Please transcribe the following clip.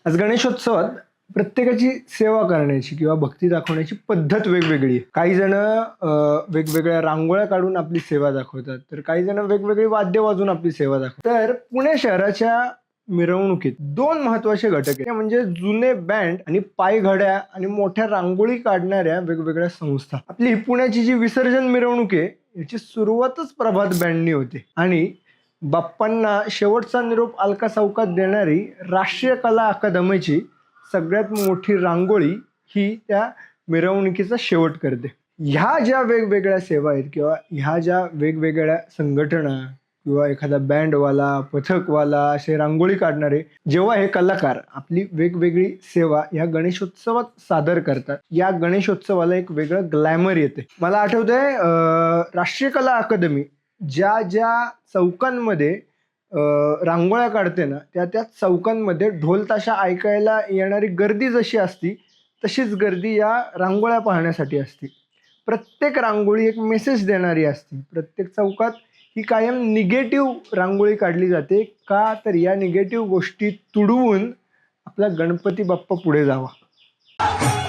आज गणेशोत्सवात प्रत्येकाची सेवा करण्याची किंवा भक्ती दाखवण्याची पद्धत वेगवेगळी आहे. काही जण वेगवेगळ्या रांगोळ्या काढून आपली सेवा दाखवतात, तर काही जण वेगवेगळी वाद्य वाजवून आपली सेवा दाखवतात. तर पुणे शहराच्या मिरवणुकीत दोन महत्वाचे घटक आहेत, म्हणजे जुने बँड आणि पायघड्या आणि मोठ्या रांगोळी काढणाऱ्या वेगवेगळ्या संस्था. आपली पुण्याची जी विसर्जन मिरवणूक आहे याची सुरुवातच प्रभात बँडनी होते आणि बाप्पांना शेवटचा निरोप अलका चौकात देणारी राष्ट्रीय कला अकादमीची सगळ्यात मोठी रांगोळी ही त्या मिरवणुकीचा शेवट करते. ह्या ज्या वेगवेगळ्या सेवा आहेत किंवा ह्या ज्या वेगवेगळ्या संघटना किंवा एखादा बँडवाला, पथकवाला, असे रांगोळी काढणारे, जेव्हा हे कलाकार आपली वेगवेगळी सेवा या गणेशोत्सवात सादर करतात, या गणेशोत्सवाला एक वेगळं ग्लॅमर येते. मला आठवतंय राष्ट्रीय कला अकादमी ज्या ज्या चौकांमध्ये रांगोळ्या काढते ना, त्या चौकांमध्ये ढोल ताशा ऐकायला येणारी गर्दी जशी असती तशीच गर्दी या रांगोळ्या पाहण्यासाठी असते. प्रत्येक रांगोळी एक मेसेज देणारी असते. प्रत्येक चौकात ही कायम निगेटिव्ह रांगोळी काढली जाते. का तर या निगेटिव्ह गोष्टी तुडवून आपला गणपती बाप्पा पुढे जावा.